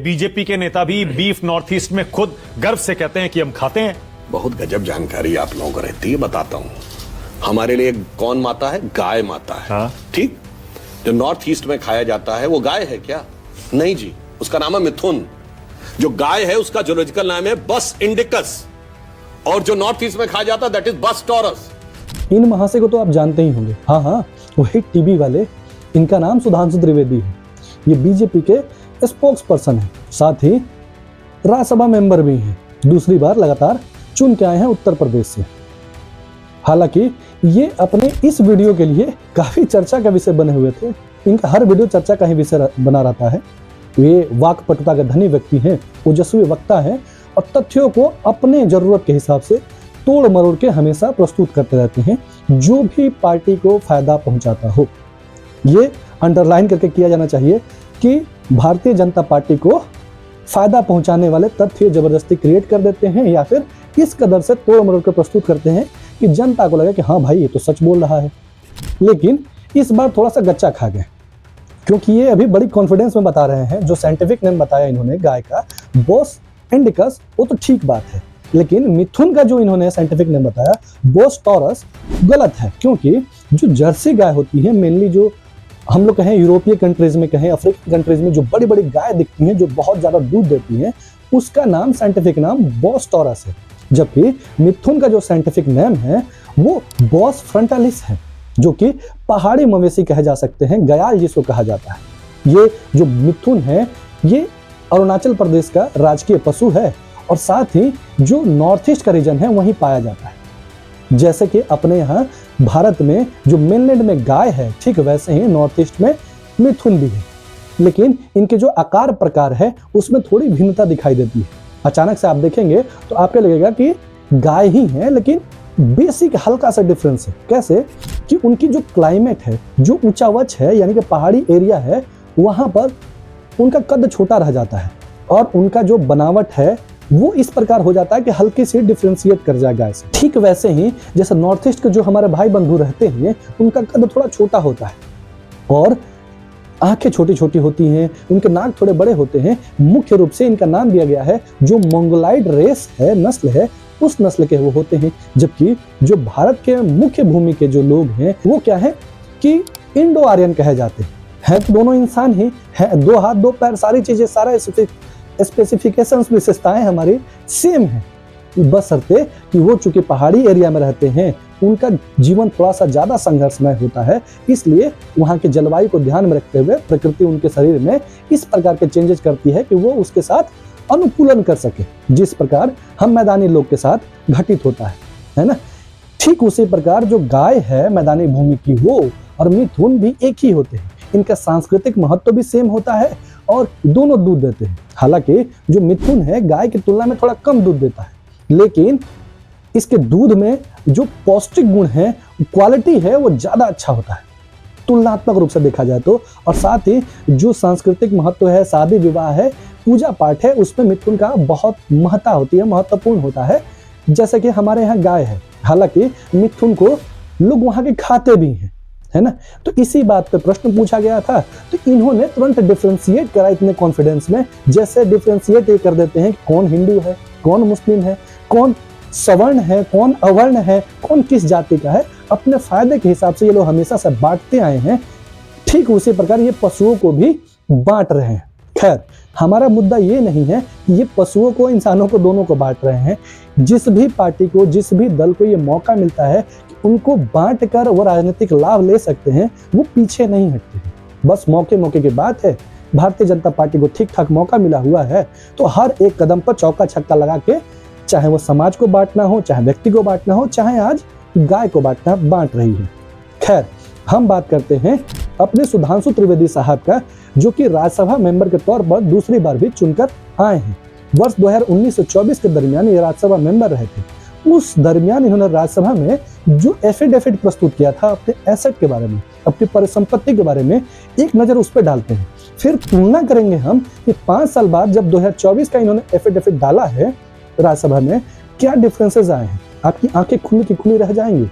BJP के नेता भी बीफ नॉर्थ ईस्ट में खुद गर्व से कहते हैं कि हम खाते हैं। बहुत गजब जानकारी आप लोगों को रहती है, बताता हूं। हमारे लिए कौन माता है? गाय माता है। हाँ? ठीक। जो नॉर्थ ईस्ट में खाया जाता है वो गाय है क्या? नहीं जी, उसका नाम है मिथुन। जो गाय है उसका जूलॉजिकल नाम है बस इंडिकस, और जो नॉर्थ ईस्ट में खाया जाता है दैट इज बस टॉरस। इन महाशय को तो आप जानते ही होंगे। हाँ हाँ, वही टीबी वाले। इनका नाम सुधांशु त्रिवेदी है। ये बीजेपी के स्पोक्स पर्सन है, साथ ही राज्यसभा मेंबर भी हैं। दूसरी बार लगातार चुन के आए हैं उत्तर प्रदेश से। हालांकि ये अपने इस वीडियो के लिए काफी चर्चा का विषय बने हुए थे। इनका हर वीडियो चर्चा का ही विषय बना रहता है। ये वाक्पटुता के धनी व्यक्ति हैं, ओजस्वी वक्ता हैं और तथ्यों को अपने जरूरत के हिसाब से तोड़ मरोड़ के हमेशा प्रस्तुत करते रहते हैं, जो भी पार्टी को फायदा पहुंचाता हो। ये अंडरलाइन करके किया जाना चाहिए कि भारतीय जनता पार्टी को फायदा पहुंचाने वाले तथ्य जबरदस्ती क्रिएट कर देते हैं, या फिर इस कदर से तोड़ मरोड़ कर प्रस्तुत करते हैं कि जनता को लगे कि हाँ भाई ये तो सच बोल रहा है। लेकिन इस बार थोड़ा सा गच्चा खा गए, क्योंकि ये अभी बड़ी कॉन्फिडेंस में बता रहे हैं। जो साइंटिफिक नेम बताया इन्होंने गाय का, बोस इंडिकस, वो तो ठीक बात है, लेकिन मिथुन का जो इन्होंने साइंटिफिक नेम बताया बोस टॉरस, गलत है। क्योंकि जो जर्सी गाय होती है, मेनली जो हम लोग कहें यूरोपीय कंट्रीज में, कहें अफ्रीकन कंट्रीज में, जो बड़ी बड़ी गाय दिखती हैं जो बहुत ज्यादा दूध देती हैं, उसका नाम साइंटिफिक नाम बोस टॉरस है। जबकि मिथुन का जो साइंटिफिक नेम है वो बोस फ्रंटालिस है, जो कि पहाड़ी मवेशी कहे जा सकते हैं, गयाल जिसको कहा जाता है। ये जो मिथुन है ये अरुणाचल प्रदेश का राजकीय पशु है, और साथ ही जो नॉर्थ ईस्ट का रीजन है वहीं पाया जाता है। जैसे कि अपने यहाँ भारत में जो मेनलैंड में गाय है, ठीक वैसे ही नॉर्थ ईस्ट में मिथुन भी है। लेकिन इनके जो आकार प्रकार है उसमें थोड़ी भिन्नता दिखाई देती है। अचानक से आप देखेंगे तो आपको लगेगा कि गाय ही है, लेकिन बेसिक हल्का सा डिफरेंस है। कैसे कि उनकी जो क्लाइमेट है, जो ऊंचावच है, यानी कि पहाड़ी एरिया है, वहां पर उनका कद छोटा रह जाता है, और उनका जो बनावट है वो इस प्रकार हो जाता है कि हल्की सी डिफरेंशिएट कर जाए गाय से। ठीक वैसे ही जैसे नॉर्थ ईस्ट के जो हमारे भाई बंधु रहते हैं, उनका कद थोड़ा छोटा होता है और आंखें छोटी छोटी होती हैं, उनके नाक थोड़े बड़े होते हैं। मुख्य रूप से इनका नाम दिया गया है, जो मंगोलाइड रेस है, नस्ल है, उस नस्ल के वो होते हैं। जबकि जो भारत के मुख्य भूमि के जो लोग हैं वो क्या है कि इंडो आर्यन कहे जाते हैं। तो दोनों इंसान ही है, 2 हाथ 2 पैर, सारी चीजें, सारा स्पेसिफिकेशंस, विशेषताएं हमारी सेम है। बशर्ते कि वो चूंकि पहाड़ी एरिया में रहते हैं, उनका जीवन थोड़ा सा ज्यादा संघर्षमय होता है, इसलिए वहाँ के जलवायु को ध्यान में रखते हुए प्रकृति उनके शरीर में इस प्रकार के चेंजेस करती है कि वो उसके साथ अनुकूलन कर सके, जिस प्रकार हम मैदानी लोग के साथ घटित होता है ना। ठीक उसी प्रकार जो गाय है मैदानी भूमि की, वो और मिथुन भी एक ही होते हैं। इनका सांस्कृतिक महत्व भी सेम होता है और दोनों दूध देते हैं। हालांकि जो मिथुन है गाय की तुलना में थोड़ा कम दूध देता है, लेकिन इसके दूध में जो पौष्टिक गुण है, क्वालिटी है, वो ज्यादा अच्छा होता है तुलनात्मक रूप से देखा जाए तो। और साथ ही जो सांस्कृतिक महत्व है, शादी विवाह है, पूजा पाठ है, उसमें मिथुन का बहुत महत्ता होती है, महत्वपूर्ण होता है। जैसे कि हमारे यहाँ गाय है, हालांकि मिथुन को लोग वहां के खाते भी हैं, है ना। तो इसी बात पे प्रश्न पूछा गया था, तो इन्होंने तुरंत डिफरेंशिएट करा इतने कॉन्फिडेंस में। जैसे डिफरेंशिएट ये कर देते हैं कि कौन हिंदू है, कौन मुस्लिम है, कौन सवर्ण है, कौन अवर्ण है, कौन किस जाति का है। अपने फायदे के हिसाब से ये लोग हमेशा से बांटते आए हैं। ठीक उसी प्रकार ये पशुओं को भी बांट रहे हैं। खैर, हमारा मुद्दा ये नहीं है कि ये पशुओं को, इंसानों को, दोनों को बांट रहे हैं। जिस भी पार्टी को, जिस भी दल को ये मौका मिलता है कि उनको बांट कर वो राजनीतिक लाभ ले सकते हैं, वो पीछे नहीं हटते हैं। बस मौके मौके की बात है। भारतीय जनता पार्टी को ठीक ठाक मौका मिला हुआ है, तो हर एक कदम पर चौका छक्का लगा के, चाहे वो समाज को बांटना हो, चाहे व्यक्ति को बांटना हो, चाहे आज गाय को बांटना, बांट रही है। खैर, हम बात करते हैं अपने सुधांशु त्रिवेदी साहब का, जो कि राज्यसभा मेंबर के तौर पर दूसरी बार भी चुनकर आए हैं। वर्ष 2019 से 24 के दरमियान ये राज्यसभा मेंबर रहे थे। उस दरमियान इन्होंने राज्यसभा में जो एफिडेविट प्रस्तुत किया था अपने एसेट के बारे में, अपनी परिसंपत्ति के बारे में, एक नजर उस पर डालते हैं। फिर तुलना करेंगे हम कि 5 साल बाद जब 2024 का इन्होंने एफिडेविट डाला है राज्यसभा में, क्या डिफरेंसेस आए हैं। आपकी आंखें खुली की खुली रह जाएंगी।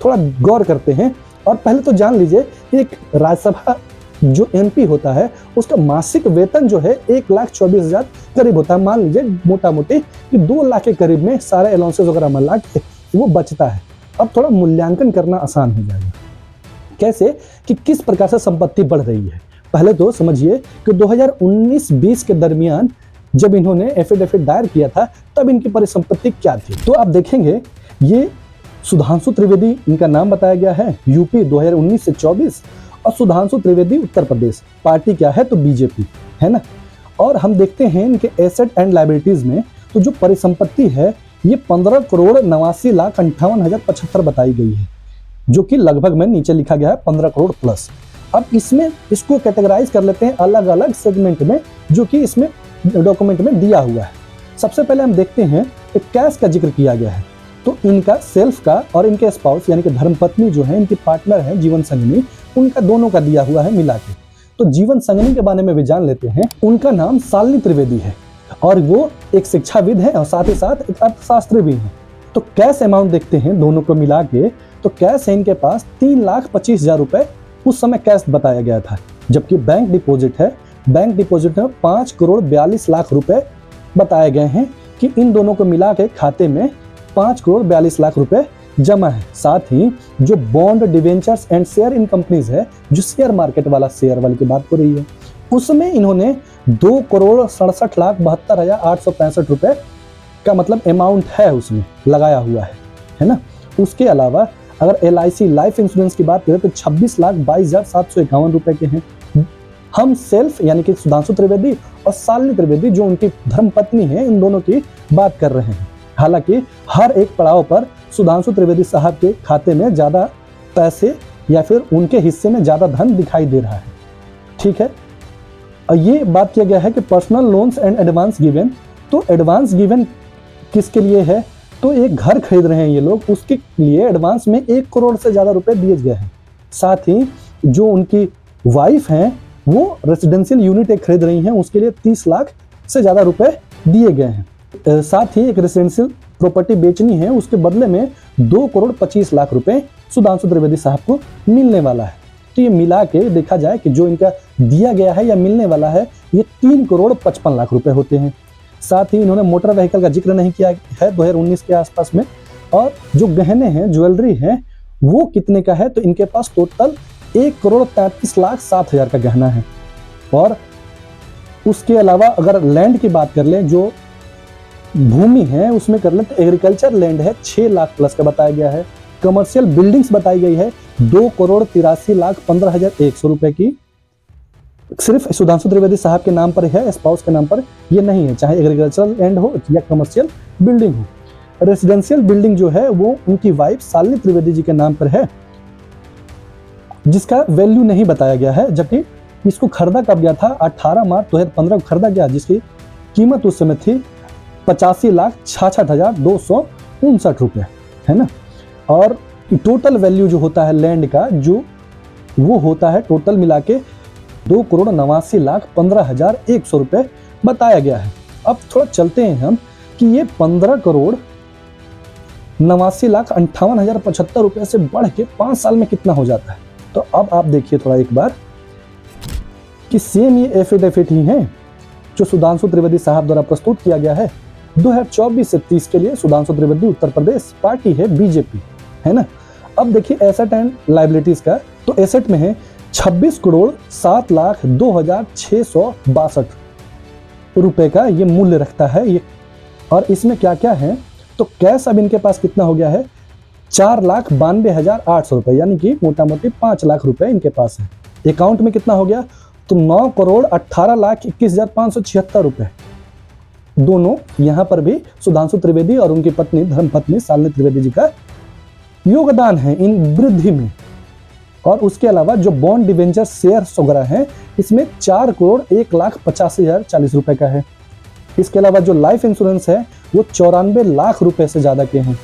थोड़ा गौर करते हैं। और पहले तो जान लीजिए, एक राज्यसभा जो एमपी होता है उसका मासिक वेतन जो है 1,24,000 करीब होता है। मान लीजिए मोटा मोटी कि 2 लाख के करीब में सारे अलाउंसेस वगैरह मिला के वो बचता है। अब थोड़ा मूल्यांकन करना आसान हो जाएगा। कैसे कि किस प्रकार से संपत्ति बढ़ रही है। पहले तो समझिए कि 2019-20 के दरमियान जब इन्होंने एफिडेविट दायर किया था तब इनकी परिसंपत्ति क्या थी। तो आप देखेंगे ये सुधांशु त्रिवेदी इनका नाम बताया गया है, यूपी 2019 से 24, और सुधांशु त्रिवेदी उत्तर प्रदेश, पार्टी क्या है तो बीजेपी, है ना। और हम देखते हैं इनके एसेट एंड लायबिलिटीज में तो जो परिसंपत्ति है ये 15,89,58,075 बताई गई है, जो कि लगभग में नीचे लिखा गया है 15 करोड़ प्लस। अब इसमें इसको कैटेगराइज कर लेते हैं अलग अलग सेगमेंट में, जो कि इसमें डॉक्यूमेंट में दिया हुआ है। सबसे पहले हम देखते हैं एक कैश का जिक्र किया गया है, तो इनका सेल्फ का और इनके स्पाउस यानी कि धर्मपत्नी जो है इनकी पार्टनर है जीवन संगनी, उनका दोनों का दिया हुआ है मिला के। तो जीवन संगनी के बारे में भी जान लेते हैं। उनका नाम शालिनी त्रिवेदी है और वो एक शिक्षाविद है और साथ ही साथ एक अर्थशास्त्री भी है। तो कैश अमाउंट देखते हैं दोनों को मिला के, तो कैश है इनके पास 3,25,000 रुपए उस समय कैश बताया गया था, जबकि बैंक डिपॉजिट है, बैंक डिपॉजिट में 5,42,00,000 रुपए बताए गए हैं कि इन दोनों को मिला के खाते में 5,42,00,000 रुपए जमा है। साथ ही जो bond debentures and share in companies है, जो शेयर मार्केट वाला शेयर वाली की बात हो रही है, उसमें इन्होंने 2,67,72,865 रुपए का मतलब अमाउंट है उसमें लगाया हुआ है ना। उसके अलावा अगर LIC लाइफ इंश्योरेंस की बात करें तो 26,22,751 रुपए के हैं। हम सेल्फ यानी कि सुधांशु त्रिवेदी और शालिनी त्रिवेदी जो उनकी धर्मपत्नी है, इन दोनों की बात कर रहे हैं। हालांकि हर एक पड़ाव पर सुधांशु त्रिवेदी साहब के खाते में ज्यादा पैसे या फिर उनके हिस्से में ज्यादा धन दिखाई दे रहा है, ठीक है। और ये बात किया गया है कि personal loans and advance given, तो एडवांस गिवन किसके लिए है, तो एक घर खरीद रहे हैं ये लोग, उसके लिए एडवांस में 1 करोड़ से ज्यादा रुपए दिए गए हैं। साथ ही जो उनकी वाइफ हैं वो रेजिडेंशियल यूनिट एक खरीद रही हैं, उसके लिए 30 लाख से ज्यादा रुपए दिए गए हैं। साथ ही एक रेजिडेंशियल प्रॉपर्टी बेचनी है, उसके बदले में 2,25,00,000 रुपए सुधांशु त्रिवेदी साहब को मिलने वाला है। तो ये मिला के देखा जाए कि जो इनका दिया गया है या मिलने वाला है ये 3,55,00,000 रुपए होते हैं। साथ ही इन्होंने मोटर व्हीकल का जिक्र नहीं किया है 2019 के आसपास में। और जो गहने हैं, ज्वेलरी है, वो कितने का है, तो इनके पास टोटल 1,33,07,000 का गहना है। और उसके अलावा अगर लैंड की बात कर लें, जो भूमि है उसमें कर लें तो एग्रीकल्चर लैंड है 6 लाख प्लस का बताया गया है। कमर्शियल बिल्डिंग्स बताई गई है 2,83,15,100 रुपए की। सिर्फ सुधांशु त्रिवेदी साहब के नाम पर है, स्पाउस के नाम पर ये नहीं है, चाहे एग्रीकल्चरल लैंड हो या कमर्शियल बिल्डिंग हो। रेजिडेंशियल बिल्डिंग जो है वो उनकी वाइफ शालिनी त्रिवेदी जी के नाम पर है, जिसका वैल्यू नहीं बताया गया है। जबकि इसको खरीदा कब गया था, 18 मार्च 2015 को खरीदा गया, जिसकी कीमत उस समय थी 85,66,259 रुपए, है ना। और टोटल वैल्यू जो होता है लैंड का, जो वो होता है टोटल मिला के 2,89,15,100 रुपए बताया गया है। अब थोड़ा चलते हैं हम कि ये 15,89,58,075 रुपए से बढ़ के 5 साल में कितना हो जाता है। तो अब आप देखिए थोड़ा एक बार कि सेम ये एफिडेविट ही है जो सुधांशु त्रिवेदी साहब द्वारा प्रस्तुत किया गया है 2024 से 30 के लिए। सुधांशु त्रिवेदी उत्तर प्रदेश, पार्टी है बीजेपी, है ना। अब देखिए एसेट एंड लायबिलिटीज का, तो एसेट में है 26,07,02,662 रुपए का ये मूल्य रखता है ये। और इसमें क्या क्या है, तो कैश अब इनके पास कितना हो गया है 4,92,800 रुपए, यानी कि मोटा मोटी 5 लाख रुपए इनके पास है। अकाउंट में कितना हो गया, तो 9,18,21,576 रुपए। दोनों यहाँ पर भी सुधांशु त्रिवेदी और उनकी पत्नी धर्मपत्नी शालिनी त्रिवेदी जी का योगदान है इन वृद्धि में। और उसके अलावा जो बॉन्ड डिवेंचर शेयर्स वगैरह हैं, इसमें 4,01,85,040 रुपए का है। इसके अलावा जो लाइफ इंश्योरेंस है वो 94 लाख रुपए से ज्यादा के हैं।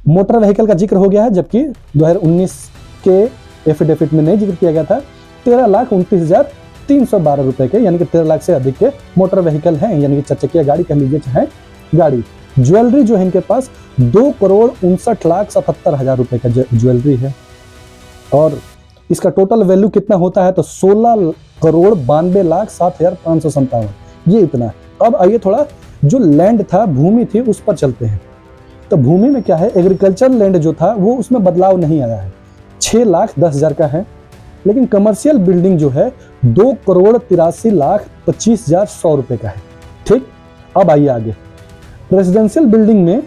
मोटर व्हीकल का जिक्र हो गया है, जबकि 2019 के एफिडेविट में नहीं जिक्र किया गया था। 13,29,312 रुपए के, यानी कि 13 लाख से अधिक के मोटर व्हीकल हैं, यानी कि 4 चक्किया गाड़ी कह लीजिए चाहे गाड़ी। ज्वेलरी जो है इनके पास 2,59,77,000 रुपए का ज्वेलरी है। और इसका टोटल वैल्यू कितना होता है तो 16,92,07,557, ये इतना। अब आइए थोड़ा जो लैंड था, भूमि थी, उस पर चलते हैं। तो भूमि में क्या है, एग्रीकल्चर लैंड जो था वो उसमें बदलाव नहीं आया है, 6,10,000 का है। लेकिन कमर्शियल बिल्डिंग जो है 2,83,25,100 रुपए का है। ठीक, अब आइए आगे। रेजिडेंशियल बिल्डिंग में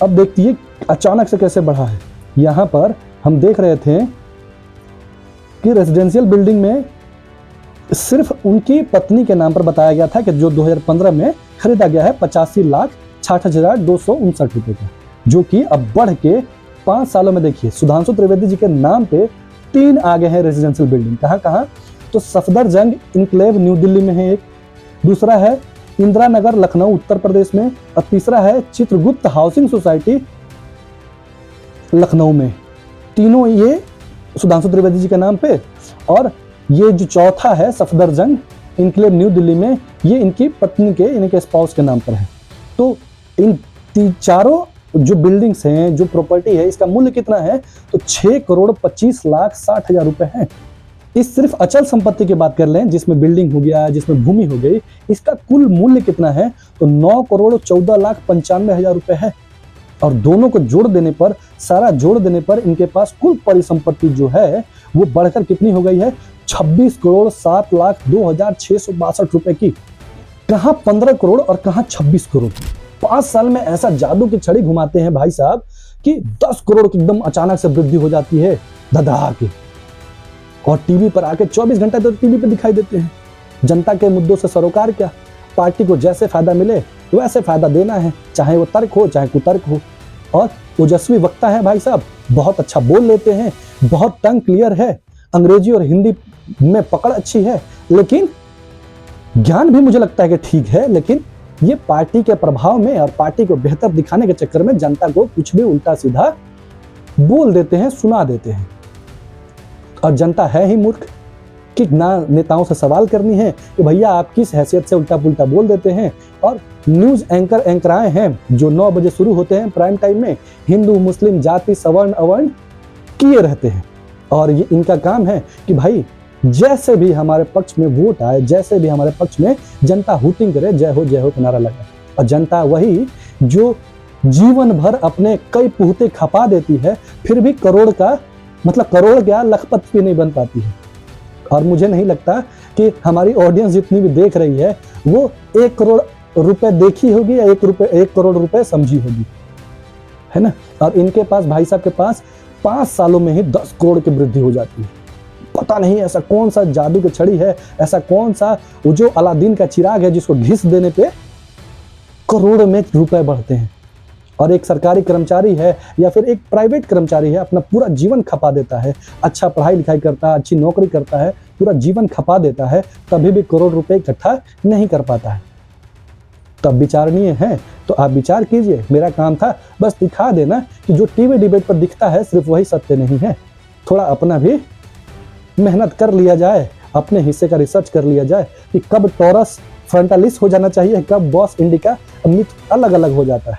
अब देखिए अचानक से कैसे बढ़ा है। यहाँ पर हम देख रहे थे कि रेजिडेंशियल बिल्डिंग में सिर्फ उनकी पत्नी के नाम पर बताया गया था कि जो 2015 में खरीदा गया है 85,66,259 रुपए का, जो कि अब बढ़ के 5 सालों में देखिए सुधांशु त्रिवेदी जी के नाम पे 3 आ गए हैं रेजिडेंशियल बिल्डिंग। कहाँ कहाँ तो सफदरजंग इनक्लेव न्यू दिल्ली में है एक, दूसरा है इंदिरा नगर लखनऊ उत्तर प्रदेश में, और तीसरा है चित्रगुप्त हाउसिंग सोसाइटी लखनऊ में। तीनों ये सुधांशु त्रिवेदी जी के नाम पे, और ये जो चौथा है सफदरजंग इनक्लेव न्यू दिल्ली में, ये इनकी पत्नी के, इनके स्पाउस के नाम पर है। तो इन चारों जो बिल्डिंग्स हैं, जो प्रॉपर्टी है, इसका मूल्य कितना है तो 6,25,60,000 रुपए है। इस सिर्फ अचल संपत्ति की बात कर लें, जिसमें बिल्डिंग हो गया, जिसमें भूमि हो गई, इसका कुल मूल्य कितना है तो 9,14,95,000 रुपए है। और दोनों को जोड़ देने पर, सारा जोड़ देने पर इनके पास कुल परिसंपत्ति जो है वो बढ़कर कितनी हो गई है 26,07,02,662 रुपए की। कहाँ 15 करोड़ और कहाँ 26 करोड़। 5 साल में ऐसा जादू की छड़ी घुमाते हैं भाई साहब कि 10 करोड़ की एकदम अचानक से वृद्धि हो जाती है धधा के, और टीवी पर आके 24 घंटा तो टीवी पे दिखाई देते हैं। जनता के मुद्दों से सरोकार क्या, पार्टी को जैसे फायदा मिले वैसे फायदा देना है, चाहे वो तर्क हो चाहे कुतर्क हो। और ओजस्वी वक्ता है भाई साहब, बहुत अच्छा बोल लेते हैं, बहुत टंग क्लियर है, अंग्रेजी और हिंदी में पकड़ अच्छी है, लेकिन ज्ञान भी मुझे लगता है कि ठीक है, लेकिन ये पार्टी के प्रभाव में और पार्टी को बेहतर दिखाने के चक्कर में जनता को कुछ भी उल्टा सीधा बोल देते हैं, सुना देते हैं। और जनता है ही मूर्ख कि ना नेताओं से सवाल करनी है कि भैया आप किस हैसियत से उल्टा पुल्टा बोल देते हैं। और न्यूज एंकराएं हैं जो 9 बजे शुरू होते हैं प्राइम टाइम में, हिंदू मुस्लिम जाति सवर्ण अवर्ण किए रहते हैं, और ये इनका काम है कि भाई जैसे भी हमारे पक्ष में वोट आए, जैसे भी हमारे पक्ष में जनता हूटिंग करे, जय हो का नारा लगाए। और जनता वही जो जीवन भर अपने कई पुहते खपा देती है, फिर भी करोड़ का मतलब करोड़ क्या लखपति भी नहीं बन पाती है। और मुझे नहीं लगता कि हमारी ऑडियंस जितनी भी देख रही है वो 1 करोड़ रुपए देखी होगी या 1 करोड़ रुपए समझी होगी, है ना। और इनके पास, भाई साहब के पास 5 सालों में ही 10 करोड़ की वृद्धि हो जाती है। पता नहीं ऐसा कौन सा जादू की छड़ी है, ऐसा कौन सा वो जो अलादीन का चिराग है जिसको घिस देने पे करोड़ में रुपए बढ़ते हैं। और एक सरकारी कर्मचारी है या फिर एक प्राइवेट कर्मचारी है, अपना पूरा जीवन खपा देता है, अच्छा पढ़ाई लिखाई करता है, अच्छी नौकरी करता है, पूरा जीवन खपा देता है, तभी भी करोड़ रुपए इकट्ठा नहीं कर पाता है। तब विचारणीय है तो आप विचार कीजिए। मेरा काम था बस दिखा देना कि जो टीवी डिबेट पर दिखता है सिर्फ वही सत्य नहीं है। थोड़ा अपना भी मेहनत कर लिया जाए, अपने हिस्से का रिसर्च कर लिया जाए कि कब टॉरस फ्रंटालिस हो जाना चाहिए, कब बॉस इंडिका मिथ अलग अलग हो जाता है।